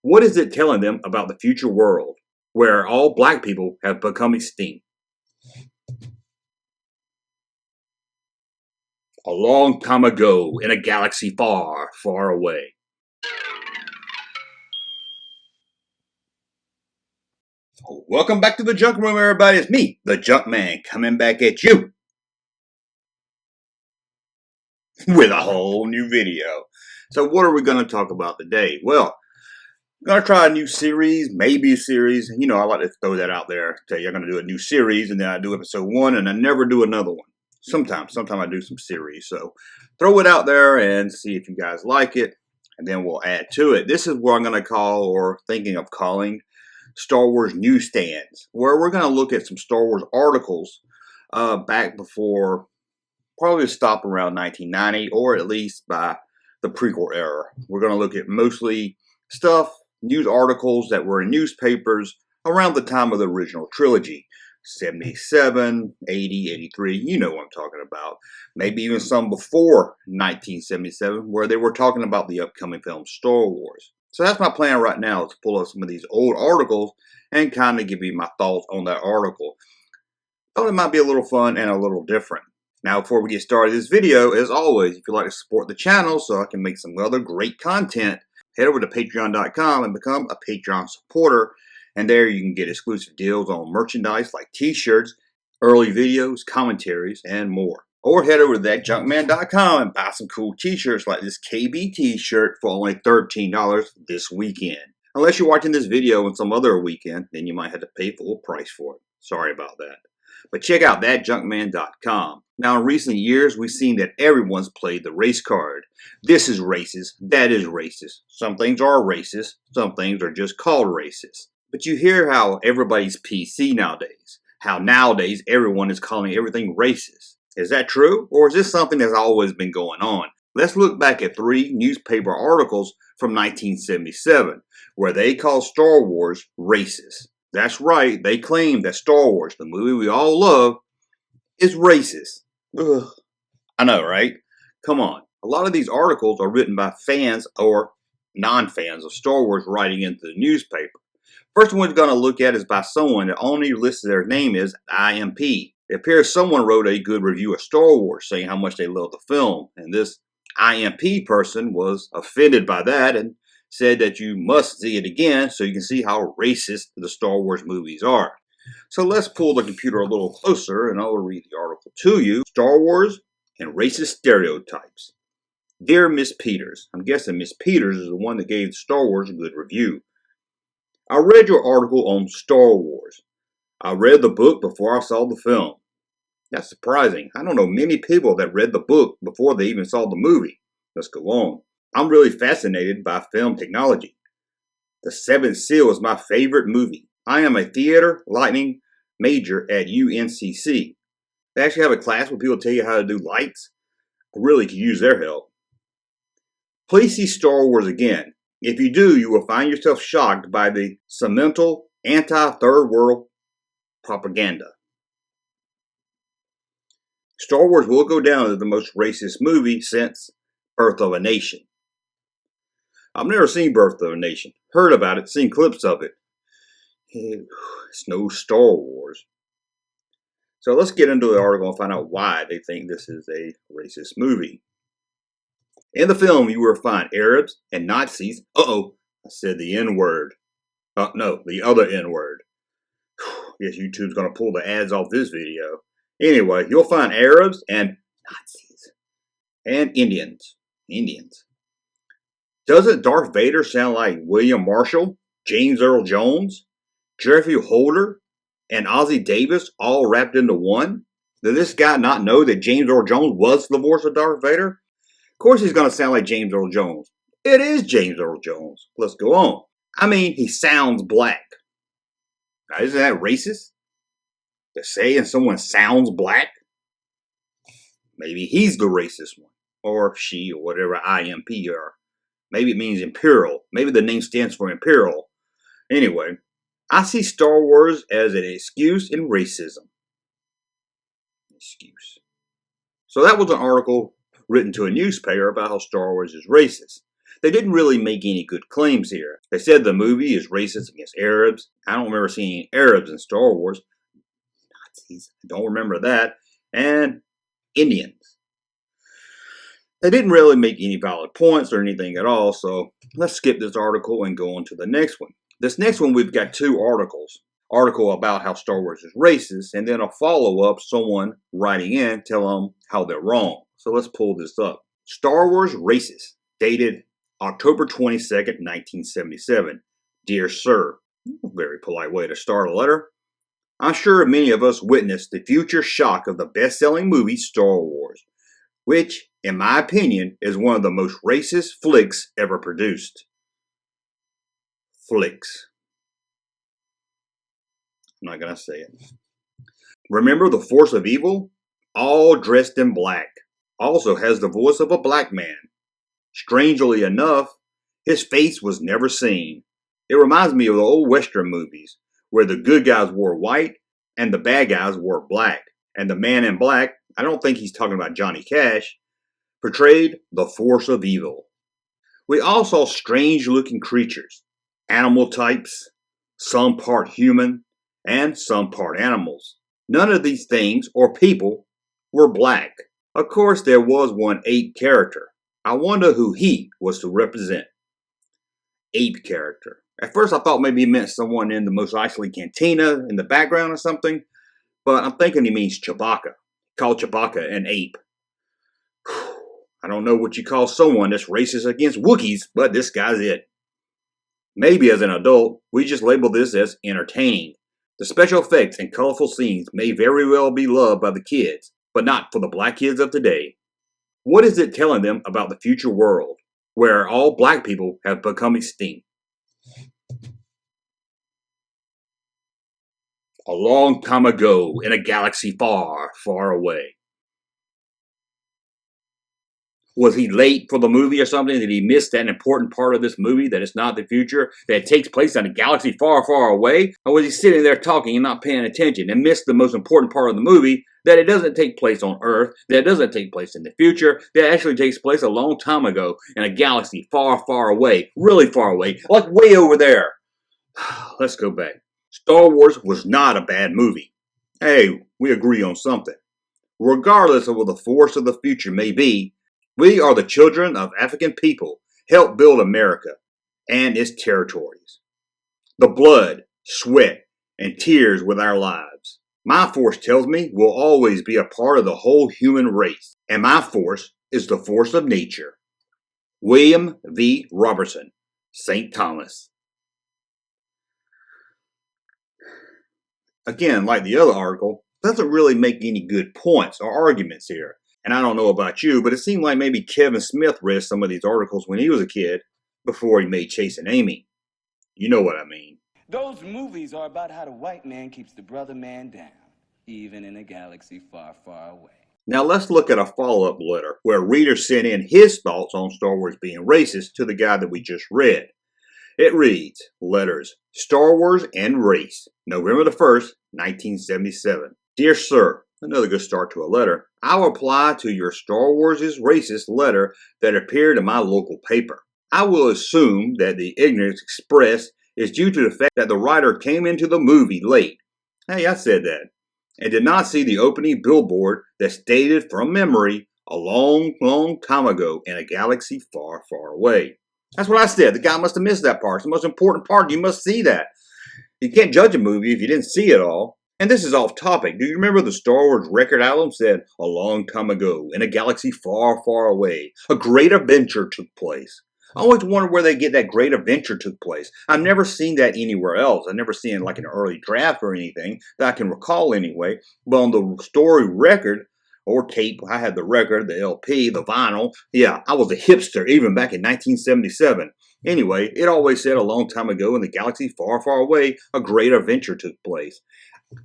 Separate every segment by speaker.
Speaker 1: What is it telling them about the future world where all black people have become extinct? A long time ago in a galaxy far, far away. Welcome back to the Junk Room, everybody. It's me, the Junk Man, coming back at you with a whole new video. So what are we going to talk about today? Well, I'm going to try a new series, maybe a series. You know, I like to throw that out there. Tell you I'm going to do a new series, and then I do episode 1, and I never do another one. Sometimes I do some series. So throw it out there and see if you guys like it, and then we'll add to it. This is what I'm going to call, or thinking of calling, Star Wars Newsstands, where we're going to look at some Star Wars articles back before, probably stop around 1990, or at least by the prequel era. We're going to look at mostly stuff, news articles that were in newspapers around the time of the original trilogy. 77, 80, 83, you know what I'm talking about. Maybe even some before 1977, where they were talking about the upcoming film Star Wars. So that's my plan right now, is to pull up some of these old articles and kind of give you my thoughts on that article. Thought it might be a little fun and a little different. Now, before we get started this video, as always, if you'd like to support the channel so I can make some other great content, head over to patreon.com and become a Patreon supporter. And there you can get exclusive deals on merchandise like t-shirts, early videos, commentaries, and more. Or head over to thatjunkman.com and buy some cool t-shirts like this KB t-shirt for only $13 this weekend. Unless you're watching this video on some other weekend, then you might have to pay full price for it. Sorry about that. But check out thatjunkman.com. Now, in recent years, we've seen that everyone's played the race card. This is racist, that is racist. Some things are racist, some things are just called racist. But you hear how everybody's PC nowadays. How nowadays everyone is calling everything racist. Is that true? Or is this something that's always been going on? Let's look back at 3 newspaper articles from 1977, where they call Star Wars racist. That's right, they claim that Star Wars, the movie we all love, is racist. Ugh. I know, right? Come on. A lot of these articles are written by fans or non-fans of Star Wars writing into the newspaper. First one we're going to look at is by someone that only listed their name as IMP. It appears someone wrote a good review of Star Wars saying how much they love the film, and this IMP person was offended by that and said that you must see it again so you can see how racist the Star Wars movies are. So let's pull the computer a little closer and I'll read the article to you. Star Wars and Racist Stereotypes. Dear Miss Peters, I'm guessing Miss Peters is the one that gave Star Wars a good review. I read your article on Star Wars. I read the book before I saw the film. That's surprising. I don't know many people that read the book before they even saw the movie. Let's go on. I'm really fascinated by film technology. The Seventh Seal is my favorite movie. I am a theater lightning major at UNCC. They actually have a class where people tell you how to do lights. I really could use their help. Please see Star Wars again. If you do, you will find yourself shocked by the cemental anti-third world propaganda. Star Wars will go down as the most racist movie since Birth of a Nation. I've never seen Birth of a Nation. Heard about it, seen clips of it. It's no Star Wars. So let's get into the article and find out why they think this is a racist movie. In the film, you will find Arabs and Nazis. I said the N-word. No, the other N-word. Guess YouTube's going to pull the ads off this video. Anyway, you'll find Arabs and Nazis. And Indians. Doesn't Darth Vader sound like William Marshall, James Earl Jones, Jeffrey Holder, and Ozzie Davis all wrapped into one? Did this guy not know that James Earl Jones was the voice of Darth Vader? Of course he's going to sound like James Earl Jones. It is James Earl Jones. Let's go on. I mean, he sounds black. Now, isn't that racist? To say and someone sounds black? Maybe he's the racist one. Or she, or whatever IMP are. Maybe it means Imperial. Maybe the name stands for Imperial. Anyway, I see Star Wars as an excuse in racism. So that was an article written to a newspaper about how Star Wars is racist. They didn't really make any good claims here. They said the movie is racist against Arabs. I don't remember seeing Arabs in Star Wars. Nazis, I don't remember that. And Indians. They didn't really make any valid points or anything at all, so let's skip this article and go on to the next one. This next one, we've got two articles. Article about how Star Wars is racist, and then a follow-up, someone writing in telling them how they're wrong. So let's pull this up. Star Wars Racist, dated October 22nd, 1977. Dear Sir, very polite way to start a letter. I'm sure many of us witnessed the future shock of the best-selling movie Star Wars, which, in my opinion, is one of the most racist flicks ever produced. Flicks. I'm not going to say it. Remember the force of evil? All dressed in black. Also has the voice of a black man. Strangely enough, his face was never seen. It reminds me of the old Western movies, where the good guys wore white and the bad guys wore black. And the man in black, I don't think he's talking about Johnny Cash, portrayed the force of evil. We all saw strange looking creatures, animal types, some part human, and some part animals. None of these things or people were black. Of course, there was one ape character. I wonder who he was to represent. Ape character. At first, I thought maybe he meant someone in the Mos Eisley Cantina in the background or something, but I'm thinking he means Chewbacca. Call Chewbacca an ape. I don't know what you call someone that's racist against Wookiees, but this guy's it. Maybe as an adult, we just label this as entertaining. The special effects and colorful scenes may very well be loved by the kids, but not for the black kids of today. What is it telling them about the future world, where all black people have become extinct? A long time ago, in a galaxy far, far away. Was he late for the movie or something? Did he miss that important part of this movie that it's not the future, that it takes place in a galaxy far, far away? Or was he sitting there talking and not paying attention and missed the most important part of the movie, that it doesn't take place on Earth, that it doesn't take place in the future, that it actually takes place a long time ago in a galaxy far, far away, really far away, like way over there? Let's go back. Star Wars was not a bad movie. Hey, we agree on something. Regardless of what the force of the future may be, we are the children of African people, helped build America and its territories. The blood, sweat, and tears with our lives. My force tells me we'll always be a part of the whole human race, and my force is the force of nature. William V. Robertson, St. Thomas. Again, like the other article, doesn't really make any good points or arguments here. And I don't know about you, but it seemed like maybe Kevin Smith read some of these articles when he was a kid before he made Chasing Amy. You know what I mean.
Speaker 2: Those movies are about how the white man keeps the brother man down, even in a galaxy far, far away.
Speaker 1: Now let's look at a follow-up letter where a reader sent in his thoughts on Star Wars being racist to the guy that we just read. It reads, Letters, Star Wars and Race, November the 1st, 1977. Dear Sir, another good start to a letter. I'll reply to your Star Wars is racist letter that appeared in my local paper. I will assume that the ignorance expressed is due to the fact that the writer came into the movie late. Hey, I said that. And did not see the opening billboard that stated from memory a long, long time ago in a galaxy far, far away. That's what I said. The guy must have missed that part. It's the most important part. You must see that. You can't judge a movie if you didn't see it all. And this is off topic. Do you remember the Star Wars record album said, a long time ago, in a galaxy far, far away, a great adventure took place? I always wondered where they get that great adventure took place. I've never seen that anywhere else. I've never seen like an early draft or anything that I can recall anyway. But on the story record or tape, I had the record, the LP, the vinyl. Yeah, I was a hipster even back in 1977. Anyway, it always said a long time ago in the galaxy far, far away, a great adventure took place.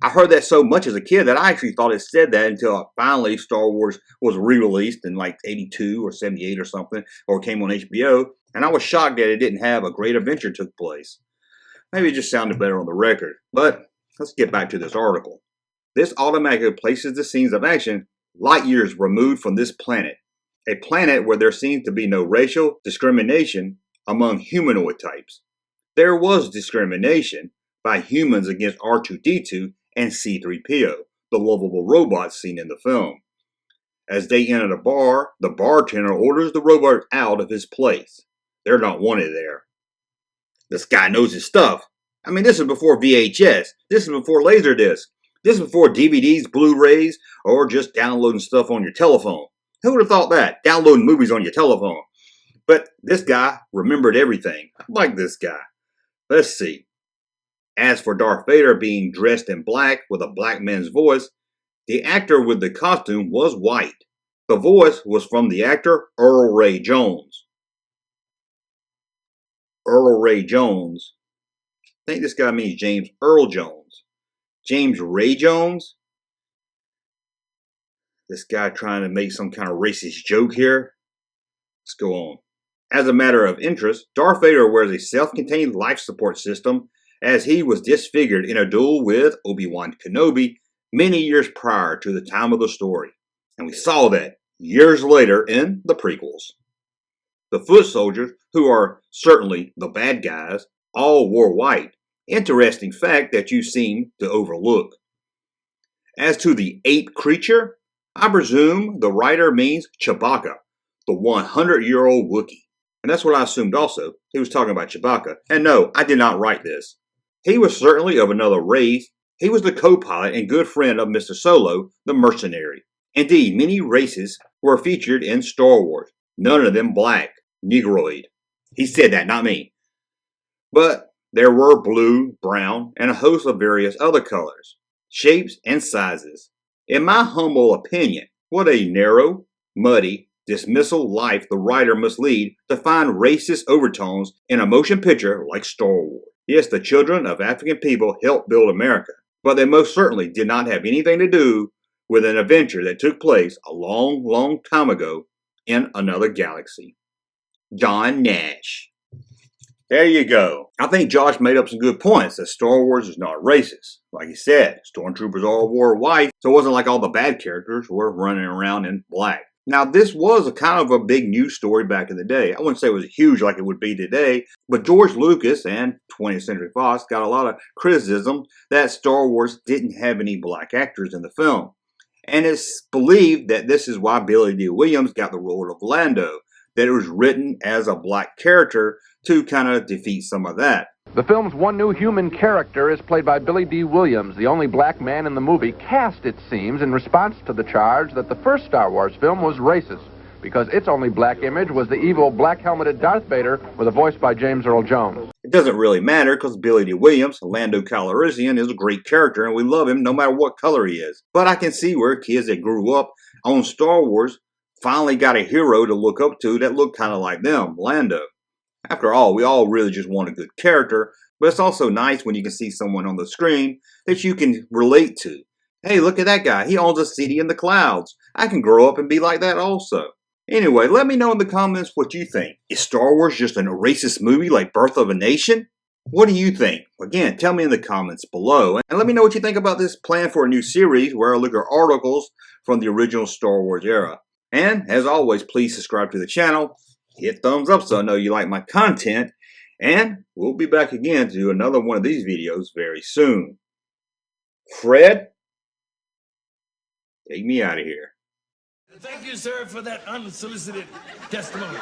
Speaker 1: I heard that so much as a kid that I actually thought it said that until finally Star Wars was re-released in like 82 or 78 or something, or came on HBO, and I was shocked that it didn't have a great adventure took place. Maybe it just sounded better on the record, but let's get back to this article. This automatically places the scenes of action light years removed from this planet. a planet where there seems to be no racial discrimination among humanoid types. There was discrimination by humans against R2-D2 and C-3PO, the lovable robots seen in the film. As they enter the bar, the bartender orders the robot out of his place. They're not wanted there. This guy knows his stuff. I mean, this is before VHS. This is before Laserdisc. This is before DVDs, Blu-rays, or just downloading stuff on your telephone. Who would have thought that? Downloading movies on your telephone. But this guy remembered everything. I like this guy. Let's see. As for Darth Vader being dressed in black with a black man's voice, the actor with the costume was white. The voice was from the actor Earl Ray Jones. Earl Ray Jones. I think this guy means James Earl Jones. James Ray Jones? This guy trying to make some kind of racist joke here? Let's go on. As a matter of interest, Darth Vader wears a self-contained life support system as he was disfigured in a duel with Obi-Wan Kenobi many years prior to the time of the story. And we saw that years later in the prequels. The foot soldiers, who are certainly the bad guys, all wore white. Interesting fact that you seem to overlook. As to the ape creature, I presume the writer means Chewbacca, the 100-year-old Wookiee. And that's what I assumed also. He was talking about Chewbacca. And no, I did not write this. He was certainly of another race. He was the co-pilot and good friend of Mr. Solo, the mercenary. Indeed, many races were featured in Star Wars. None of them black, Negroid. He said that, not me. But there were blue, brown, and a host of various other colors, shapes, and sizes. In my humble opinion, what a narrow, muddy, dismissal life the writer must lead to find racist overtones in a motion picture like Star Wars. Yes, the children of African people helped build America, but they most certainly did not have anything to do with an adventure that took place a long, long time ago in another galaxy. John Nash. There you go. I think Josh made up some good points that Star Wars is not racist. Like he said, stormtroopers all wore white, so it wasn't like all the bad characters were running around in black. Now, this was a kind of a big news story back in the day. I wouldn't say it was huge like it would be today, but George Lucas and 20th Century Fox got a lot of criticism that Star Wars didn't have any black actors in the film. And it's believed that this is why Billy D. Williams got the role of Lando, that it was written as a black character to kind of defeat some of that.
Speaker 3: The film's one new human character is played by Billy D. Williams, the only black man in the movie, cast, it seems, in response to the charge that the first Star Wars film was racist, because its only black image was the evil black-helmeted Darth Vader with a voice by James Earl Jones.
Speaker 1: It doesn't really matter because Billy D. Williams, Lando Calrissian, is a great character and we love him no matter what color he is. But I can see where kids that grew up on Star Wars finally got a hero to look up to that looked kind of like them, Lando. After all, we all really just want a good character, but it's also nice when you can see someone on the screen that you can relate to. Hey, look at that guy. He owns a city in the clouds. I can grow up and be like that also. Anyway, let me know in the comments what you think. Is Star Wars just a racist movie like Birth of a Nation? What do you think? Again, tell me in the comments below. And let me know what you think about this plan for a new series where I look at articles from the original Star Wars era. And, as always, please subscribe to the channel. Hit thumbs up so I know you like my content. And we'll be back again to do another one of these videos very soon. Fred, take me out of here.
Speaker 4: Thank you, sir, for that unsolicited testimony.